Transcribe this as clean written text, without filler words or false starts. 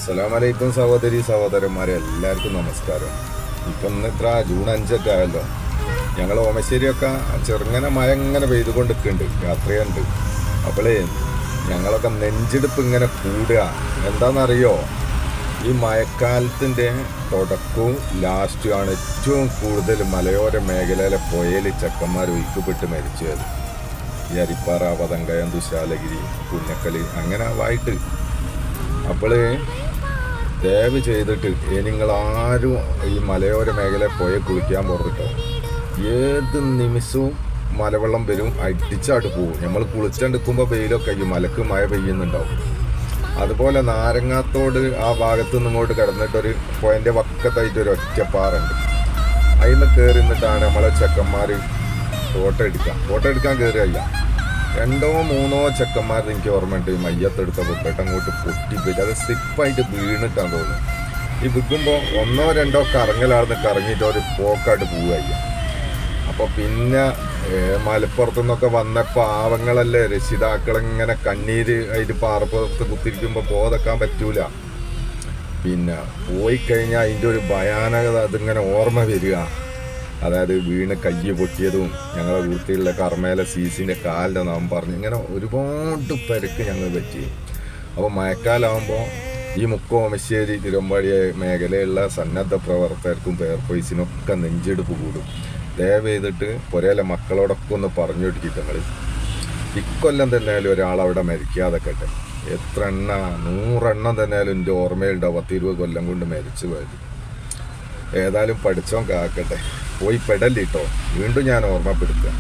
അസ്സലാമലൈക്കും സഹോദരി സഹോദരന്മാരെ, എല്ലാവർക്കും നമസ്കാരം. ഇപ്പം ഇന്ന് ഇത്ര ജൂൺ 5 ആയല്ലോ. ഞങ്ങൾ ഓമശ്ശേരിയൊക്കെ ചെറുങ്ങനെ മഴ ഇങ്ങനെ പെയ്തുകൊണ്ടിരിക്കുന്നുണ്ട്, രാത്രിയുണ്ട്. അപ്പോളേ ഞങ്ങളൊക്കെ നെഞ്ചെടുപ്പ് ഇങ്ങനെ കൂടുക. എന്താണെന്നറിയോ, ഈ മഴക്കാലത്തിൻ്റെ തുടക്കവും ലാസ്റ്റുമാണ് ഏറ്റവും കൂടുതൽ മലയോര മേഖലയിലെ പുഴയിൽ ചെക്കന്മാർ ഒഴുക്കപ്പെട്ട് മരിച്ചത്. ഈ അരിപ്പാറ, പതങ്കയം, തുശാലഗിരി, പുന്നക്കല് അങ്ങനെ ആവായിട്ട്. അപ്പോൾ ദയവ് ചെയ്തിട്ട് നിങ്ങളാരും ഈ മലയോര മേഖല പോയി കുളിക്കാൻ പുറത്തിട്ടോ. ഏത് നിമിഷവും മലവെള്ളം വരും, അടിച്ചാട്ട് പോവും. നമ്മൾ കുളിച്ചെടുക്കുമ്പോൾ വെയിലൊക്കെ ഈ മലക്ക് മഴ പെയ്യുന്നുണ്ടാവും. അതുപോലെ നാരങ്ങാത്തോട് ആ ഭാഗത്തു നിന്ന് ഇങ്ങോട്ട് കിടന്നിട്ടൊരു പോയിൻ്റെ വക്കത്തായിട്ട് ഒരു ഒറ്റപ്പാറുണ്ട്. അതിൽ നിന്ന് കയറി നിന്നിട്ടാണ് നമ്മളെ ചെക്കന്മാർ ഫോട്ടോ എടുക്കാൻ കയറിയല്ല. 2-3 ചെക്കന്മാർ എനിക്ക് ഓർമ്മയുണ്ട്. ഈ മയ്യത്തെടുത്ത പൊക്കട്ട് അങ്ങോട്ട് പൊട്ടിപ്പോയിട്ട് അത് സ്ലിപ്പായിട്ട് വീണിട്ടാന്ന് തോന്നുന്നു. ഈ വിൽക്കുമ്പോൾ 1-2 കറങ്ങിയിട്ട് ഒരു പോക്കായിട്ട് പോവുകയ്യ. അപ്പോൾ പിന്നെ മലപ്പുറത്തു നിന്നൊക്കെ വന്ന പാവങ്ങളല്ലേ, രക്ഷിതാക്കളിങ്ങനെ കണ്ണീര് അതിൽ പാറപ്പുറത്ത് കുത്തിരിക്കുമ്പോൾ പോകാൻ പറ്റൂല. പിന്നെ പോയി കഴിഞ്ഞാൽ അതിൻ്റെ ഒരു ഭയാനകത അതിങ്ങനെ ഓർമ്മ വരിക. അതായത് വീണ് കയ്യ് പൊട്ടിയതും ഞങ്ങളെ വൃത്തിയുള്ള കർമ്മയിലെ സീസിൻ്റെ കാലിൻ്റെ നാം പറഞ്ഞ് ഇങ്ങനെ ഒരുപാട് പേർക്ക് ഞങ്ങൾ പറ്റി. അപ്പോൾ മഴക്കാലമാകുമ്പോൾ ഈ ഓമശ്ശേരി തിരുവമ്പാടി മേഖലയിലുള്ള സന്നദ്ധ പ്രവർത്തകർക്കും ഫയർഫോഴ്സിനൊക്കെ നെഞ്ചെടുപ്പ് കൂടും. ദയവ് ചെയ്തിട്ട് പുരയിലെ മക്കളോടൊക്കെ ഒന്ന് പറഞ്ഞു കൊടുക്കിയിട്ട് ഞങ്ങൾ ഇക്കൊല്ലം തന്നെയാലും ഒരാളവിടെ മരിക്കാതെക്കട്ടെ. എത്ര 100 തന്നെയാലും എൻ്റെ ഓർമ്മയുണ്ടാവും 10-20 കൊല്ലം കൊണ്ട് മരിച്ചു പോയത്. ഏതായാലും പഠിച്ചോൻ കാക്കട്ടെ. പോയി പെടല്ലിട്ടോ. വീണ്ടും ഞാൻ ഓർമ്മപ്പെടുത്തുക.